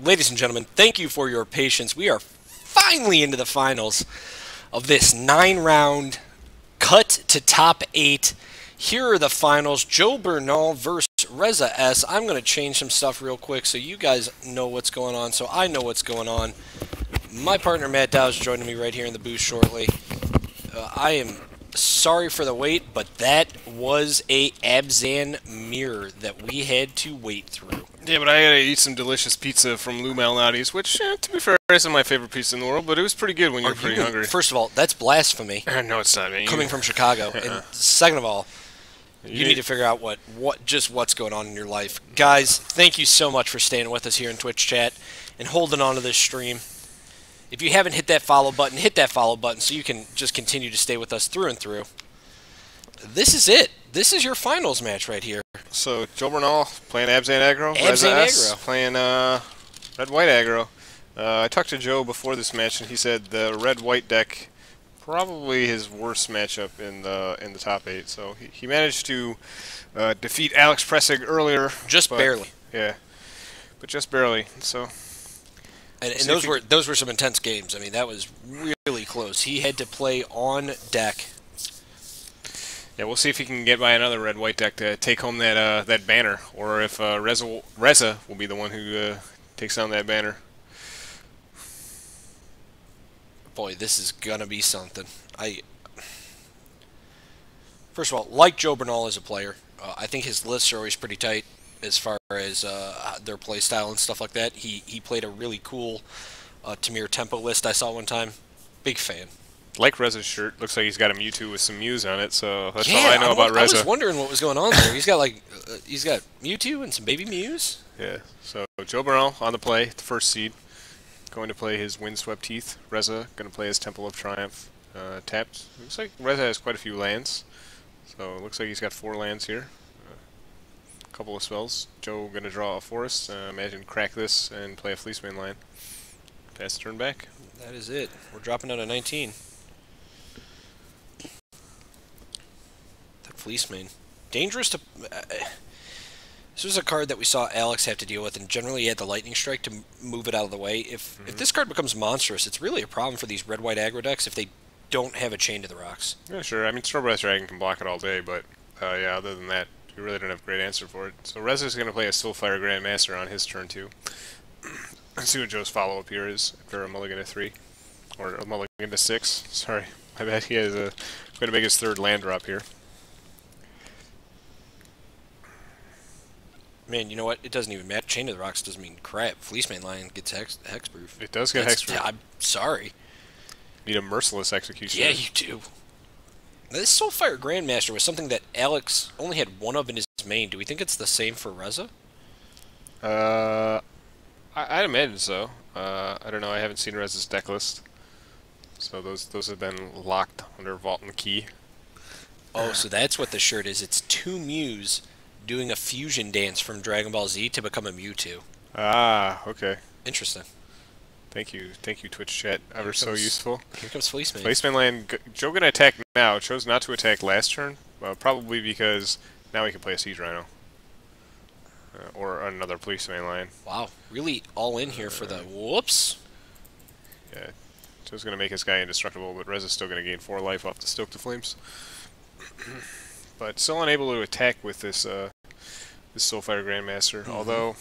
Ladies and gentlemen, thank you for your patience. We are finally into the finals of this 9-round cut to top 8. Here are the finals. Joe Bernal versus Reza S. I'm going to change some stuff real quick so you guys know what's going on, so I know what's going on. My partner Matt Dow is joining me right here in the booth shortly. I am sorry for the wait, but that was a Abzan mirror that we had to wait through. Yeah, but I gotta eat some delicious pizza from Lou Malnati's, which, to be fair, isn't my favorite pizza in the world, but it was pretty good when you're pretty hungry. First of all, that's blasphemy. No, it's not. Coming from Chicago. And second of all, you need to figure out what's going on in your life. Guys, thank you so much for staying with us here in Twitch chat and holding on to this stream. If you haven't hit that follow button, hit that follow button so you can just continue to stay with us through and through. This is it. This is your finals match right here. So, Joe Bernal playing Abzan aggro. Abzan aggro. Playing red-white aggro. I talked to Joe before this match, and he said the red-white deck probably his worst matchup in the top 8. So he managed to defeat Alex Pressig earlier. Just barely. Yeah, but just barely. So. And those were some intense games. I mean, that was really close. He had to play on deck. Yeah, we'll see if he can get by another red-white deck to take home that banner, or if Reza will be the one who takes down that banner. Boy, this is gonna be something. First of all, like Joe Bernal as a player, I think his lists are always pretty tight as far as their play style and stuff like that. He played a really cool Tamir tempo list I saw one time. Big fan. Like Reza's shirt, looks like he's got a Mewtwo with some Mews on it, so that's all I know about Reza. I was wondering what was going on there. He's got Mewtwo and some baby Mews. Yeah. So Joe Bernal on the play, the first seed, going to play his Windswept Teeth. Reza going to play his Temple of Triumph. Tapped. Looks like Reza has quite a few lands, so it looks like he's got 4 lands here. A couple of spells. Joe going to draw a forest. Imagine crack this and play a Fleecemane line. Pass the turn back. That is it. We're dropping out of 19. Fleecemane. Dangerous to... this was a card that we saw Alex have to deal with, and generally he had the Lightning Strike to move it out of the way. If this card becomes monstrous, it's really a problem for these red-white aggro decks if they don't have a Chain to the Rocks. Yeah, sure. I mean, Starbreath Dragon can block it all day, but yeah, other than that, you really don't have a great answer for it. So Reza's going to play a Soulfire Grandmaster on his turn, too. Let's see what Joe's follow-up here is after a mulligan to 3. Or a mulligan to 6. Sorry. I bet he has going to make his 3rd land drop here. Man, you know what? It doesn't even matter. Chain of the Rocks doesn't mean crap. Fleecemane Lion gets hexproof. It does get hexproof. I'm sorry. Need a merciless execution. Yeah, you do. Now, this Soulfire Grandmaster was something that Alex only had one of in his main. Do we think it's the same for Reza? I'd imagine so. I don't know. I haven't seen Reza's deck list, so those have been locked under Vault and Key. Oh, so that's what the shirt is. It's 2 Mews doing a fusion dance from Dragon Ball Z to become a Mewtwo. Ah, okay. Interesting. Thank you, Twitch chat. Ever so useful. Here comes Fleecemane. Fleecemane Land. Joe gonna attack now. Chose not to attack last turn, probably because now he can play a Siege Rhino or another Fleecemane Lion. Wow, really all in here for the whoops. Yeah, Joe's gonna make his guy indestructible, but Reza's still gonna gain 4 life off the Stoke the Flames. But still unable to attack with this Soulfire Grandmaster, although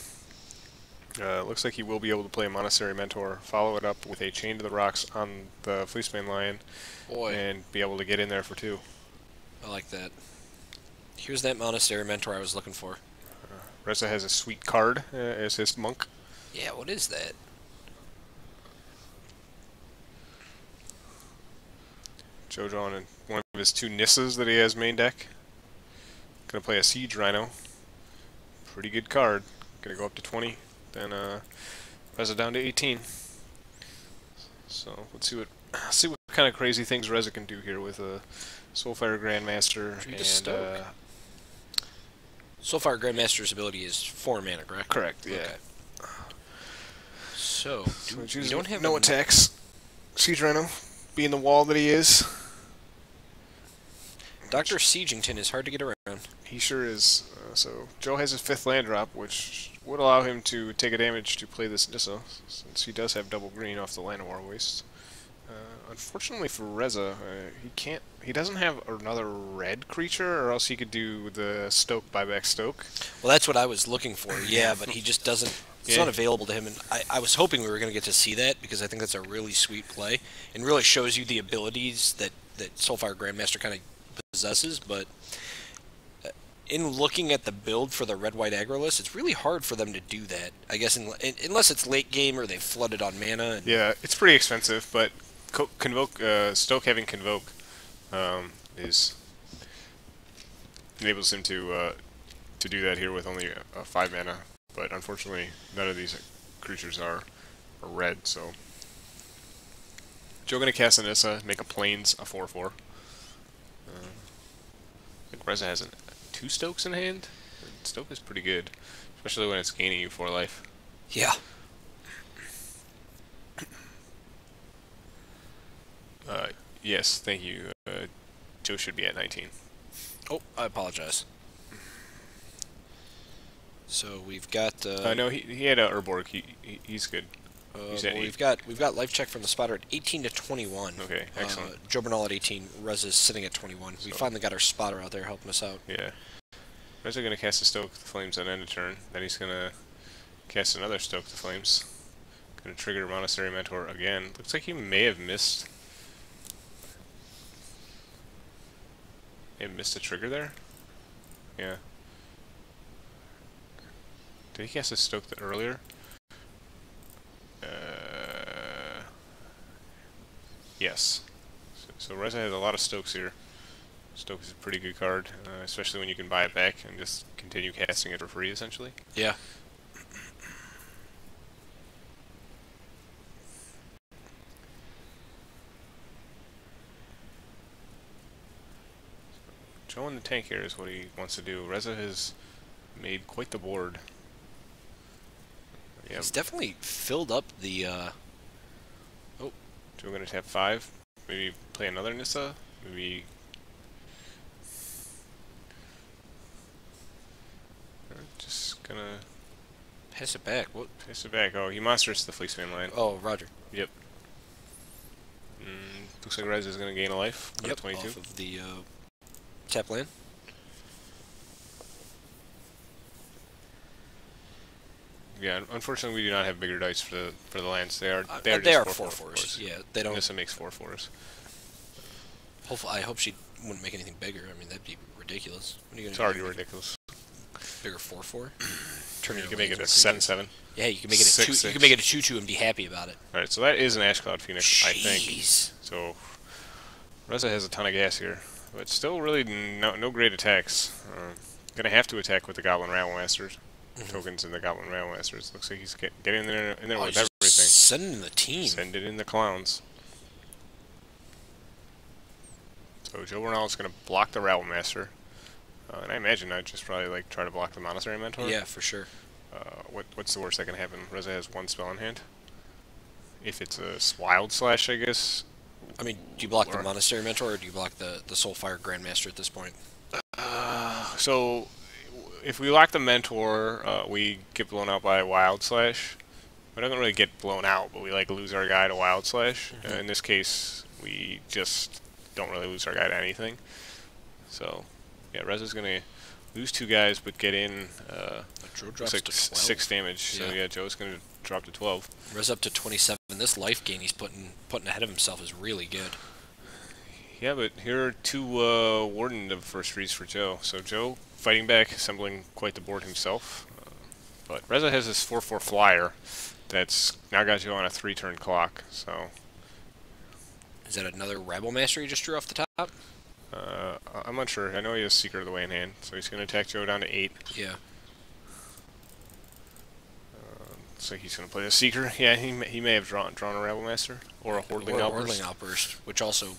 looks like he will be able to play a Monastery Mentor, follow it up with a Chain to the Rocks on the Fleecemane Lion, and be able to get in there for 2. I like that. Here's that Monastery Mentor I was looking for. Reza has a sweet card as his monk. Yeah, what is that? Joe drawing one of his 2 Nissas that he has main deck. Gonna play a Siege Rhino. Pretty good card. Gonna go up to 20. Then Reza down to 18. So let's see what kind of crazy things Reza can do here with a Soulfire Grandmaster and Soulfire Grandmaster's ability is 4 mana, correct? Correct. Yeah. Okay. So we don't have no attacks. Siege Rhino, being the wall that he is. Dr. Siegington is hard to get around. He sure is. So Joe has his 5th land drop, which would allow him to take a damage to play this Nissa, since he does have double green off the Llanowar Waste. Unfortunately for Reza, he can't. He doesn't have another red creature, or else he could do the Stoke buyback Stoke. Well, that's what I was looking for. Yeah, but he just doesn't. It's not available to him, and I was hoping we were going to get to see that because I think that's a really sweet play and really shows you the abilities that Soulfire Grandmaster kind of possesses. But in looking at the build for the red-white aggro list, it's really hard for them to do that. I guess unless it's late game or they've flooded on mana. Yeah, it's pretty expensive, but Convoke, Stoke having Convoke enables him to do that here with only 5 mana. But unfortunately, none of these creatures are red, so Joe gonna cast an Nissa, make a Plains a 4/4. I think Reza has 2 Stokes in hand. Stoke is pretty good, especially when it's gaining you 4 life. Yeah. Yes, thank you. Joe should be at 19. Oh, I apologize. So we've got. No, he had a Urborg. He's good. Well, we've got life check from the spotter at 18 to 21. Okay, excellent. Joe Bernal at 18. Reza's sitting at 21. We finally got our spotter out there helping us out. Yeah. Reza gonna cast a Stoke the Flames at end of turn. Then he's gonna cast another Stoke the Flames. Gonna trigger Monastery Mentor again. Looks like he may have missed. May have missed a trigger there. Yeah. Did he cast a Stoke earlier? Yes. So Reza has a lot of Stokes here. Stoke is a pretty good card, especially when you can buy it back and just continue casting it for free, essentially. Yeah. Joe in the tank here is what he wants to do. Reza has made quite the board. Yeah. He's definitely filled up the. Oh, Joe gonna tap 5. Maybe play another Nissa. Maybe. Just gonna pass it back. What? Pass it back. Oh, he monsters the Fleeceman line. Oh, Roger. Yep. Looks like Reza is gonna gain a life. Yep. 22. Off of the tap land. Yeah, unfortunately, we do not have bigger dice for the lands. They are they are just 4/4s. Yeah, they don't. Nissa makes 4/4s. Hopefully, I hope she wouldn't make anything bigger. I mean, that'd be ridiculous. What are you gonna It's do? already ridiculous. Bigger 4/4. You can make it a 7/7. Yeah, you can make it a 2. You can make it a 2/2 and be happy about it. All right, so that is an Ash Cloud Phoenix, Jeez. I think. So Reza has a ton of gas here, but still really no great attacks. Gonna have to attack with the Goblin Rattlemasters. Tokens in the Goblin Rattlemasters. Looks like he's getting in there with everything. Sending the team. Send it in the clowns. So Joe Bernal is going to block the Rattlemaster. And I imagine I'd just probably like try to block the Monastery Mentor. Yeah, for sure. What's the worst that can happen? Reza has 1 spell in hand. If it's a Wild Slash, I guess. I mean, do you block the Monastery Mentor or do you block the Soulfire Grandmaster at this point? So if we lock the Mentor, we get blown out by a Wild Slash. We don't really get blown out, but we like lose our guy to Wild Slash. In this case, we just don't really lose our guy to anything. So yeah, Reza's gonna lose 2 guys, but get in. Joe drops like to 12. 6 damage. Yeah. So yeah, Joe's gonna drop to 12. Reza up to 27. This life gain he's putting ahead of himself is really good. Yeah, but here are 2 Warden of First Freeze for Joe. So Joe fighting back, assembling quite the board himself. But Reza has this 4/4 flyer that's now got Joe on a 3-turn clock. So is that another Rebel Master he just drew off the top? I'm not sure. I know he has Secret of the Way in hand, so he's going to attack Joe down to 8. Yeah. Looks like he's going to play a Seeker. Yeah, he may have drawn a Rebel Master or a Hordling Outburst. Hordling Outburst, which also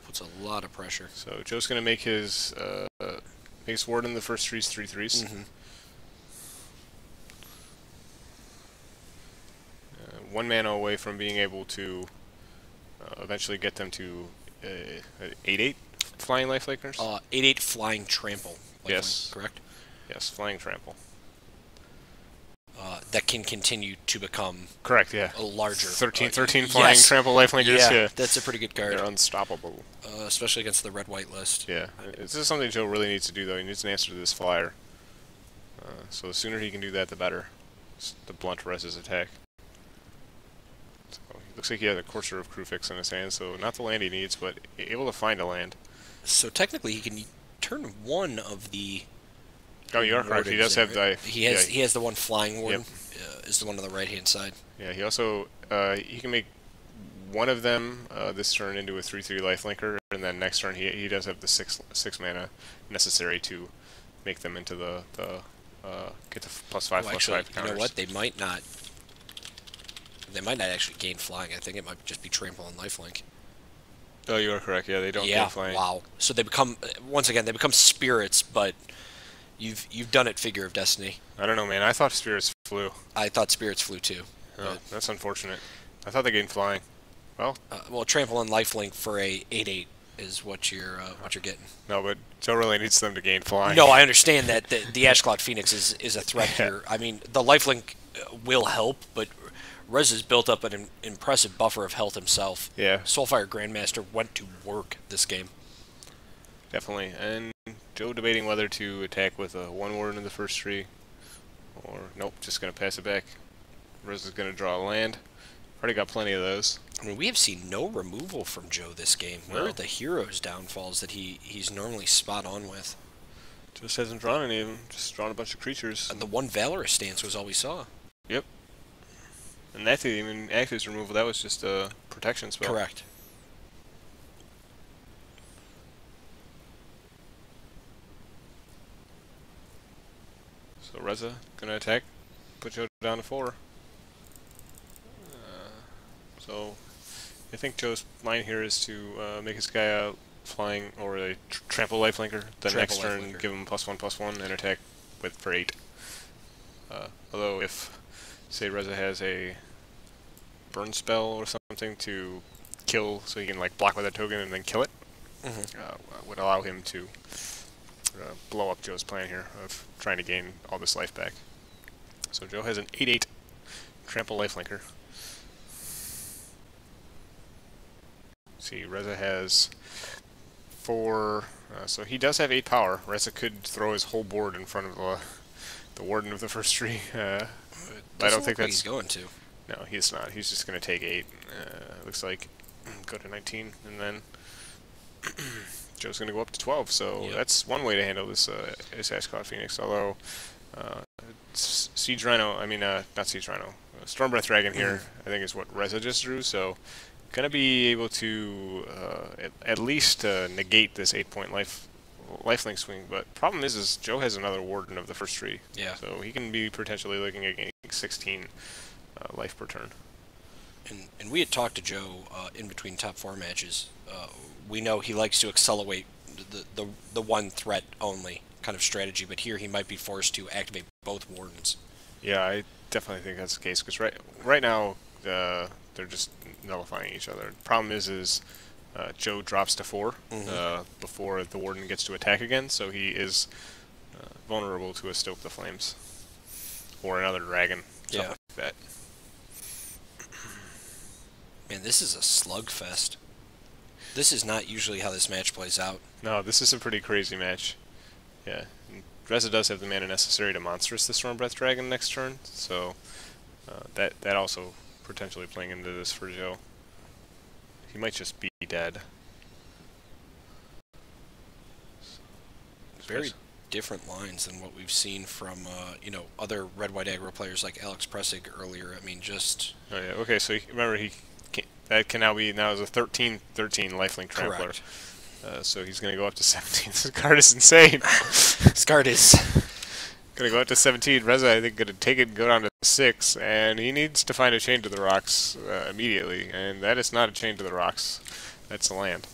puts a lot of pressure. So Joe's going to make his Warden the first 3/3s. 1 mana away from being able to eventually get them to 8/8 Flying Lifelikers? 8/8 Flying Trample. Yes. Correct? Yes, Flying Trample. that can continue to become Correct, yeah. a larger. 13 flying yes. trample lifelinkers. Yeah, that's a pretty good card. they're unstoppable. Especially against the red-white list. Yeah, this is something Joe really needs to do, though. He needs an answer to this flyer. So the sooner he can do that, the better. The blunt Reza's attack. So he looks like he has a Courser of Crufix in his hand, so not the land he needs, but able to find a land. So technically, he can turn one of the. Oh, you are correct. He does have the. He has the one flying warden. Yep. Is the one on the right-hand side. Yeah, he also he can make one of them this turn into a 3/3 lifelinker, and then next turn he does have the six mana necessary to make them into the get the +5/+5 counters. You know what? They might not. They might not actually gain flying. I think it might just be trample and lifelink. Oh, you are correct. Yeah, they don't gain flying. Wow. So they become once again they become spirits, but you've done it. Figure of Destiny. I don't know, man. I thought spirits flew. I thought spirits flew too. Oh, that's unfortunate. I thought they gained flying. Well, trample and lifelink for a 8/8 is what you're getting. No, but Joe really needs them to gain flying. No, I understand that the Ashcloud Phoenix is a threat here. I mean, the lifelink will help, but Reza's built up an impressive buffer of health himself. Yeah. Soulfire Grandmaster went to work this game. Definitely. And Joe debating whether to attack with a 1 warden in the first tree, or nope, just going to pass it back. Reza's going to draw a land. Already got plenty of those. I mean, we have seen no removal from Joe this game. Where are the heroes' downfalls that he's normally spot on with? Just hasn't drawn any of them. Just drawn a bunch of creatures. The one Valorous stance was all we saw. Yep. And that didn't even act as removal. That was just a protection spell. Correct. So Reza gonna attack, put Joe down to 4. So I think Joe's line here is to make his guy a flying or a trample lifelinker. The next turn, give him +1/+1 and attack for 8. Although if, say, Reza has a burn spell or something to kill, so he can like block with a token and then kill it, would allow him to blow up Joe's plan here of trying to gain all this life back. So Joe has an 8/8 trample lifelinker. See, Reza has 4, so he does have 8 power. Reza could throw his whole board in front of the warden of the first tree. I don't think that's he's going to. No, he's not. He's just going to take 8. Looks like go to 19, and then Joe's going to go up to 12. So that's one way to handle this Ashcloud Phoenix. Although Siege Rhino, I mean not Siege Rhino, Stormbreath Dragon here, I think is what Reza just drew. So gonna be able to at least negate this 8-point lifelink swing. But problem is Joe has another warden of the first tree. Yeah. So he can be potentially looking at getting 16 life per turn. And we had talked to Joe in between top 4 matches. We know he likes to accelerate the one threat only kind of strategy, but here he might be forced to activate both wardens. Yeah, I definitely think that's the case, because right now they're just nullifying each other. The problem is Joe drops to 4 before the warden gets to attack again, so he is vulnerable to a Stoke the Flames or another dragon, something like that. Man, this is a slugfest. This is not usually how this match plays out. No, this is a pretty crazy match. Yeah, Reza does have the mana necessary to monstrous the Stormbreath Dragon next turn, so that also potentially playing into this for Joe. He might just be dead. Very different lines than what we've seen from other red-white aggro players like Alex Pressig earlier. I mean, just. Oh yeah. Okay, so remember that can now as a 13/13 lifelink trampler. Correct. So he's going to go up to 17. This card is insane. This card is going to go up to 17. Reza, I think, going to take it and go down to 6, and he needs to find a Chain to the Rocks immediately, and that is not a Chain to the Rocks. That's a land.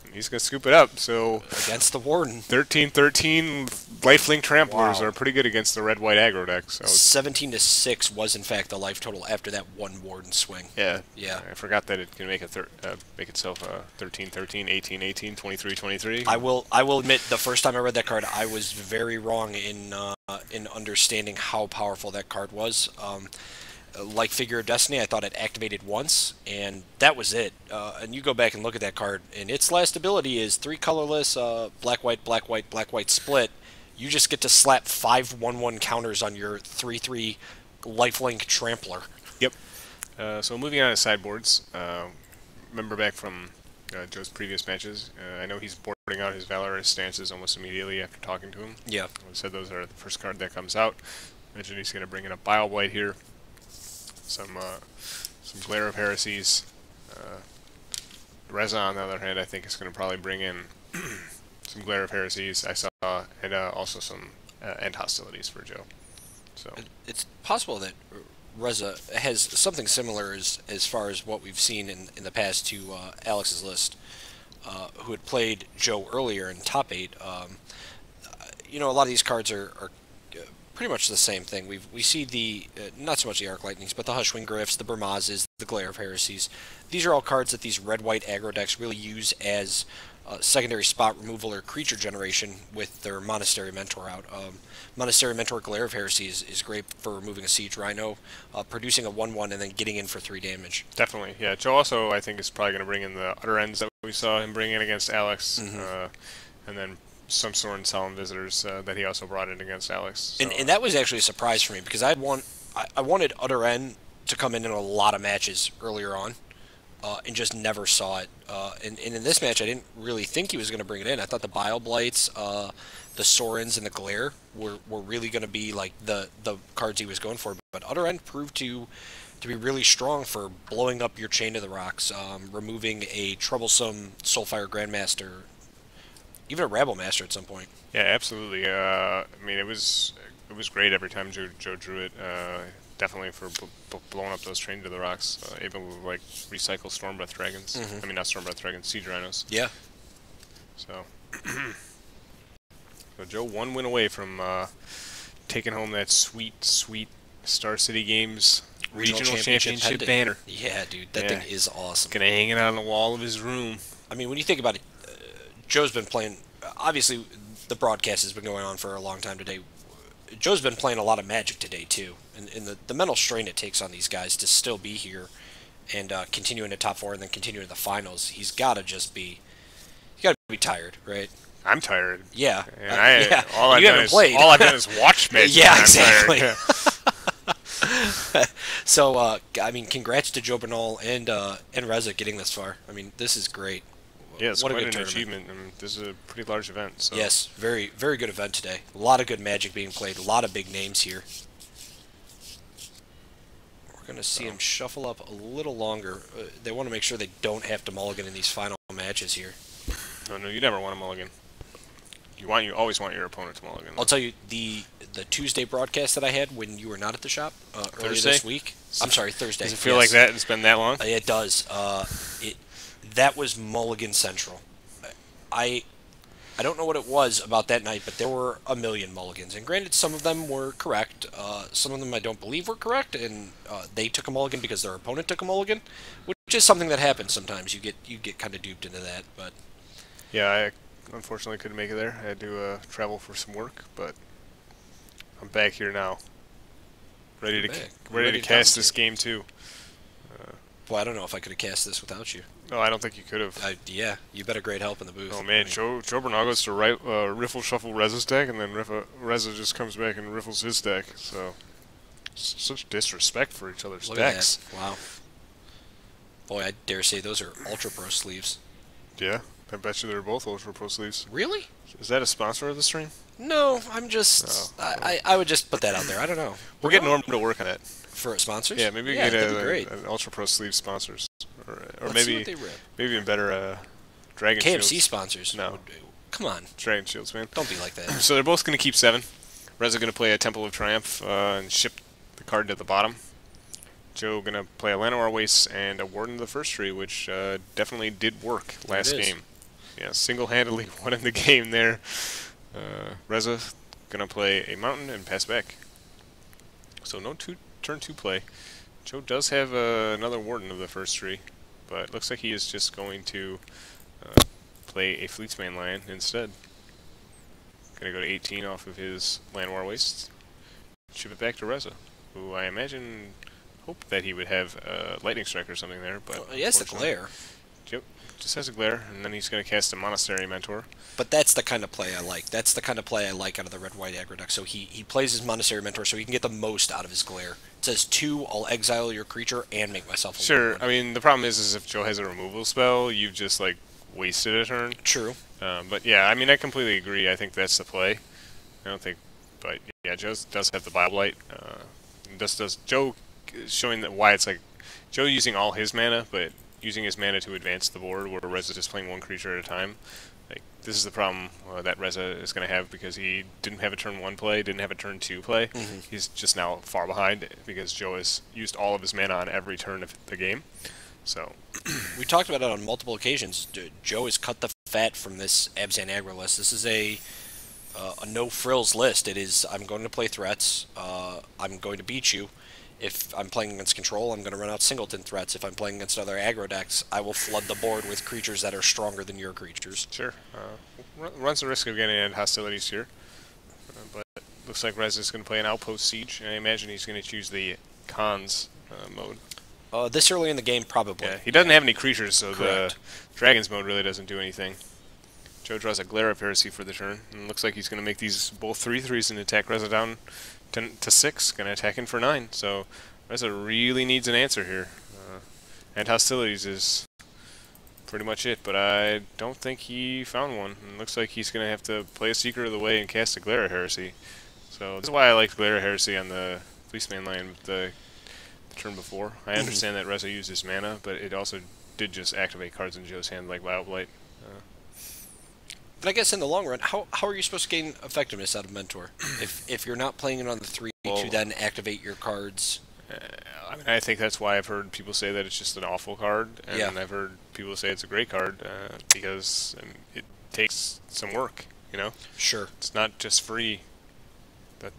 And he's going to scoop it up. So against the warden. 13/13 Lifelink Tramplers are pretty good against the red-white aggro deck. So 17-6 was in fact the life total after that one Warden swing. yeah, Yeah. I forgot that it can make make itself 13-13, 18-18, 23-23. I will admit, the first time I read that card, I was very wrong in understanding how powerful that card was. Like Figure of Destiny, I thought it activated once, and that was it. And you go back and look at that card, and its last ability is 3 colorless, black, white, black, white, black, white split. You just get to slap 5 1/1 counters on your 3/3 lifelink Trampler. Yep. So moving on to sideboards. Remember back from Joe's previous matches, I know he's boarding out his Valorous stances almost immediately after talking to him. Yeah. I said those are the first card that comes out. Mentioned he's going to bring in a Bile Blight here. Some Glare of Heresies. Reza, on the other hand, I think is going to probably bring in some Glare of Heresies. I saw, and also some End Hostilities for Joe. So it's possible that Reza has something similar as far as what we've seen in the past to Alex's list, who had played Joe earlier in top 8. You know, a lot of these cards are pretty much the same thing. We see the not so much the Arc Lightnings, but the Hushwing Gryphs, the Burmazes, the Glare of Heresies. These are all cards that these red-white aggro decks really use as secondary spot removal or creature generation with their Monastery Mentor out. Monastery Mentor Glare of Heresies is great for removing a Siege Rhino, producing a 1/1, and then getting in for 3 damage. definitely, yeah. Joe also, I think, is probably going to bring in the Utter Ends that we saw him bring in against Alex, and then some Sorin Solemn Visitors that he also brought in against Alex. So. And that was actually a surprise for me, because I wanted Utter End to come in a lot of matches earlier on, and just never saw it. And in this match, I didn't really think he was going to bring it in. I thought the Bile Blights, the Sorins, and the Glare were really going to be like the cards he was going for. But Utter End proved to be really strong for blowing up your Chain of the Rocks, removing a troublesome Soulfire Grandmaster, even a Rabble Master at some point. Yeah, absolutely. I mean, it was great every time Joe drew it. Definitely for blowing up those Train to the Rocks, able to like recycle Stormbreath Dragons. I mean, not Stormbreath Dragons, Siege Rhinos. Yeah. So, so Joe 1 win away from taking home that sweet Star City Games Regional Championship banner. Yeah, dude, that thing is awesome. Gonna hang it on the wall of his room. I mean, when you think about it, Joe's been playing. Obviously, the broadcast has been going on for a long time today. Joe's been playing a lot of Magic today too, and the mental strain it takes on these guys to still be here and continue in the top 4 and then continue in the finals. He's got to be tired, right? I'm tired. Yeah. And all I've done is watch Magic. Yeah, exactly. Yeah. So, I mean, congrats to Joe Bernal and Reza getting this far. I mean, this is great. Yeah, it's what quite a good an tournament. achievement. I mean, this is a pretty large event. So. Yes, very, very good event today. A lot of good Magic being played. A lot of big names here. We're going to see him shuffle up a little longer. They want to make sure they don't have to mulligan in these final matches here. No, you never want to mulligan. You always want your opponent to mulligan. I'll tell you, the Tuesday broadcast that I had when you were not at the shop earlier Thursday? this week. I'm sorry, Thursday. Does it feel like that? It's been that long? It does. That was Mulligan Central. I don't know what it was about that night, but there were a million mulligans. And granted, some of them were correct. Some of them I don't believe were correct, and they took a mulligan because their opponent took a mulligan, which is something that happens sometimes. You get kind of duped into that. But yeah, I unfortunately couldn't make it there. I had to travel for some work, but I'm back here now, ready to cast this game too. Well, I don't know if I could have cast this without you. No, I don't think you could have. Yeah, you've been a great help in the booth. Oh man, Joe Bernal goes to riffle shuffle Reza's deck, and then Reza just comes back and riffles his deck. So such disrespect for each other's decks. At that. Wow. Boy, I dare say those are Ultra Pro sleeves. Yeah, I bet you they're both Ultra Pro sleeves. Really? Is that a sponsor of the stream? No, I'm just. I would just put that out there. I don't know. We'll get Norm to work on it. For sponsors? Yeah, maybe we get an Ultra Pro sleeve sponsors, or maybe even better Dragon Shields. KFC sponsors. No, come on, Dragon Shields, man. Don't be like that. So they're both going to keep 7. Reza going to play a Temple of Triumph and ship the card to the bottom. Joe going to play a Llanowar Waste and a Warden of the First Tree, which definitely did work last game. Yeah, single-handedly won in the game there. Reza gonna play a mountain and pass back. So no turn 2 play. Joe does have another Warden of the first tree, but looks like he is just going to play a Fleetsman Lion instead. Gonna go to 18 off of his Land War Wastes. Ship it back to Reza, who I imagine hoped that he would have Lightning Strike or something there, but he has the glare. Yep, just has a glare, and then he's going to cast a Monastery Mentor. But that's the kind of play I like. That's the kind of play I like out of the red-white aggro deck. So he plays his Monastery Mentor so he can get the most out of his glare. It says 2, I'll exile your creature and make myself a Sure, 1/1. I mean, the problem is if Joe has a removal spell, you've just, like, wasted a turn. True. But yeah, I mean, I completely agree. I think that's the play. I don't think, but yeah, Joe does have the Bioblight. Does Joe showing that why it's like Joe using all his mana, but using his mana to advance the board, where Reza just playing one creature at a time. Like this is the problem that Reza is going to have because he didn't have a turn 1 play, didn't have a turn 2 play. He's just now far behind because Joe has used all of his mana on every turn of the game. So we talked about it on multiple occasions. Joe has cut the fat from this Abzan aggro list. This is a no-frills list. It is, I'm going to play threats, I'm going to beat you. If I'm playing against control, I'm going to run out singleton threats. If I'm playing against other aggro decks, I will flood the board with creatures that are stronger than your creatures. Sure. Runs the risk of getting into hostilities here. But looks like Rez is going to play an Outpost Siege, and I imagine he's going to choose the Cons mode. This early in the game, probably. Yeah, he doesn't have any creatures, so Correct. the Dragons mode really doesn't do anything. Joe draws a Glare of Heresy for the turn, and looks like he's going to make these both 3/3s and attack Reza down to 6. Going to attack in for 9, so Reza really needs an answer here. And Hostilities is pretty much it, but I don't think he found one. And looks like he's going to have to play a Secret of the Way and cast a Glare of Heresy. So this is why I liked Glare of Heresy on the Fleeceman line with the turn before. I understand that Reza used his mana, but it also did just activate cards in Joe's hand like Bioblight. But I guess in the long run, how are you supposed to gain effectiveness out of Mentor? if you're not playing it on the 3 to then activate your cards? I mean, I think that's why I've heard people say that it's just an awful card, and Yeah. I've heard people say it's a great card because it takes some work, you know? Sure. It's not just free. But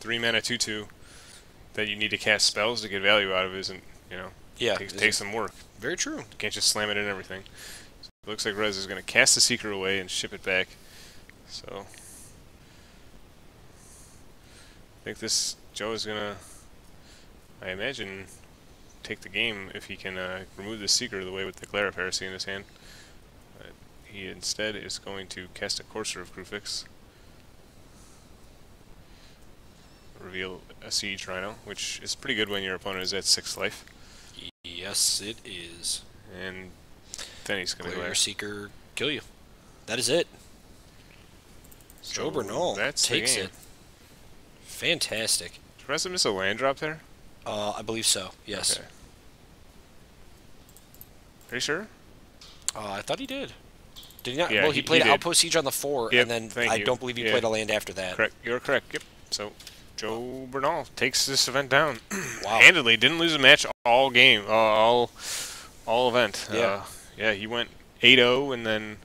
3 mana 2/2 that you need to cast spells to get value out of isn't, you know, Yeah. takes some work. Very true. You can't just slam it in everything. So it looks like Rez is going to cast the Seeker away and ship it back. So I think this Joe is going to, I imagine, take the game if he can remove the Seeker the way with the Glare of Heresy in his hand. He instead is going to cast a Courser of Krufix. Reveal a Siege Rhino, which is pretty good when your opponent is at 6 life. Yes, it is. And then he's going to Glare go Seeker, kill you. That is it. So Joe Bernal that's the takes game. it. Fantastic. Did Reza miss a land drop there? I believe so, yes. Okay. Are you sure? I thought he did. Did he not? Yeah, well, he played did. Outpost Siege on the 4, Yep, and then thank I you. don't believe he Yeah. played a land after that. Correct. You're correct. Yep. So Joe Bernal takes this event down Wow. handedly. Didn't lose a match all game, all event. Yeah. Yeah. He went 8-0, and then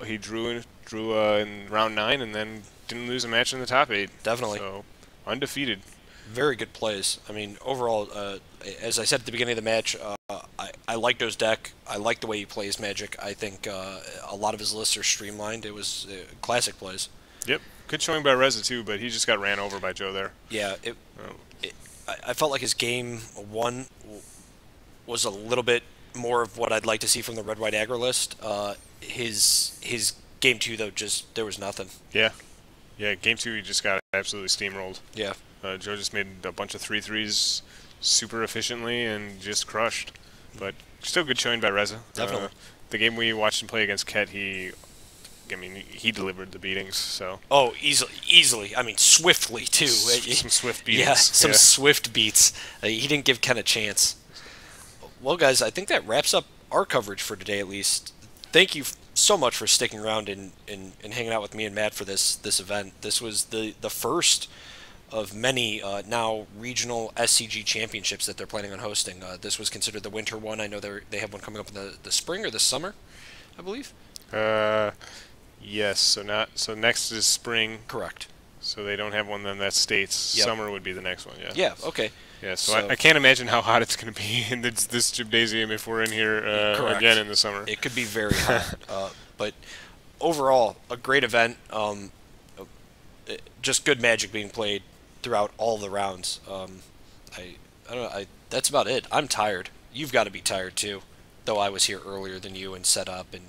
he drew in round 9, and then didn't lose a match in the top 8. Definitely. So undefeated. Very good plays. I mean, overall, as I said at the beginning of the match, I like Joe's deck. I like the way he plays Magic. I think a lot of his lists are streamlined. It was classic plays. Yep. Good showing by Reza too, but he just got ran over by Joe there. Yeah, I felt like his game 1 was a little bit more of what I'd like to see from the red-white aggro list. His game 2, though, just there was nothing. Yeah. Yeah, game 2 he just got absolutely steamrolled. Yeah. Joe just made a bunch of 3/3s super efficiently and just crushed. But still good showing by Reza. Definitely. The game we watched him play against Ket, he delivered the beatings. So Oh, easily. I mean, swiftly, too. some swift beatings. Yeah, some swift beats. He didn't give Ken a chance. Well, guys, I think that wraps up our coverage for today, at least. Thank you so much for sticking around and hanging out with me and Matt for this event. This was the first of many now regional SCG championships that they're planning on hosting. This was considered the winter one. I know they have one coming up in the spring or the summer, I believe. Yes. So next is spring. Correct. So they don't have one then that states Yep. summer would be the next one. Yeah. Yeah. Okay. Yeah. So I can't imagine how hot it's going to be in this gymnasium if we're in here again in the summer. It could be very hot. But overall, a great event. Just good Magic being played throughout all the rounds. I don't know. That's about it. I'm tired. You've got to be tired too, though I was here earlier than you and set up and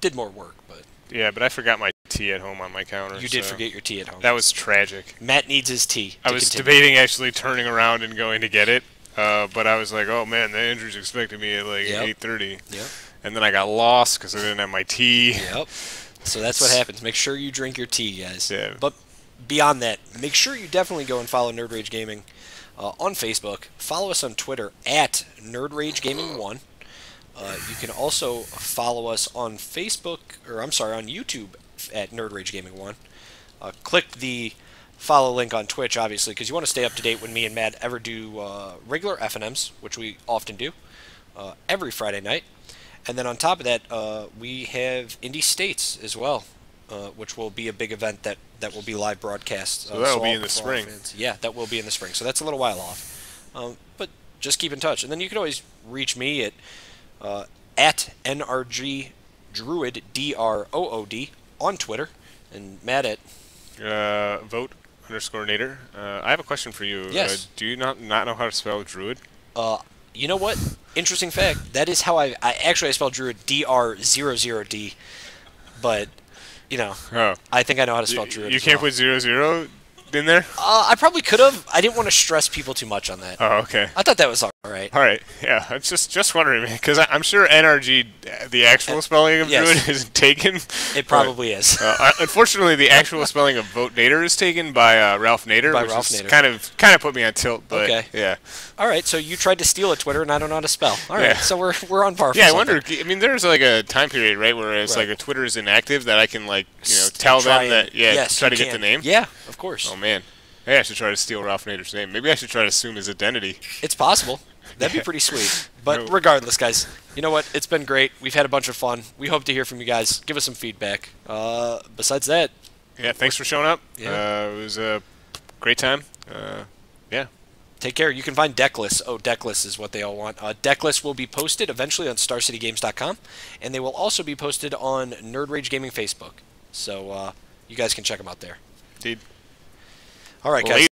did more work. But yeah, but I forgot my tea at home on my counter. you did forget your tea at home. That was tragic. Matt needs his tea. I was debating actually turning around and going to get it, but I was like, oh man, the Andrew's expecting me at like 8:30. Yep. And then I got lost because I didn't have my tea. Yep. So that's what happens. Make sure you drink your tea, guys. Yeah. But beyond that, make sure you definitely go and follow Nerd Rage Gaming on Facebook. Follow us on Twitter at Nerd Rage Gaming 1. You can also follow us on Facebook, or I'm sorry, on YouTube at Nerd Rage Gaming 1. Click the follow link on Twitch, obviously, because you want to stay up to date when me and Matt ever do regular FNMs, which we often do every Friday night. And then on top of that, we have Indie States as well, which will be a big event that will be live broadcast. So that will be in the spring. Yeah, that will be in the spring. So that's a little while off. But just keep in touch. And then you can always reach me at NRG Druid, DROOD, on Twitter. And Matt at vote_nader. I have a question for you. Yes. Do you not know how to spell Druid? You know what? Interesting fact. That is how I spelled Druid DR00D, but you know, I think I know how to spell Druid. You can't put 00 in there? I probably could have. I didn't want to stress people too much on that. Oh, okay. I thought that was all right. All right. Yeah, I'm just wondering, man, because I'm sure NRG, the actual spelling of Druid, isn't taken. It probably is. Unfortunately, the actual spelling of Vote Nader is taken by Ralph Nader, which kind of put me on tilt. But okay. Yeah. All right. So you tried to steal a Twitter, and I don't know how to spell. All right. So we're on par. For yeah, something. I wonder. I mean, there's like a time period, right, where it's like a Twitter is inactive that I can tell them that try to get the name. Yeah, of course. Oh man. Hey, I should try to steal Ralph Nader's name. Maybe I should try to assume his identity. It's possible. That'd be pretty sweet. But regardless, guys, you know what? It's been great. We've had a bunch of fun. We hope to hear from you guys. Give us some feedback. Besides that... Yeah, thanks for showing up. Yeah. It was a great time. Yeah. Take care. You can find Decklist. Oh, Decklist is what they all want. Decklist will be posted eventually on StarCityGames.com, and they will also be posted on Nerd Rage Gaming Facebook. So you guys can check them out there. Indeed. All right, guys.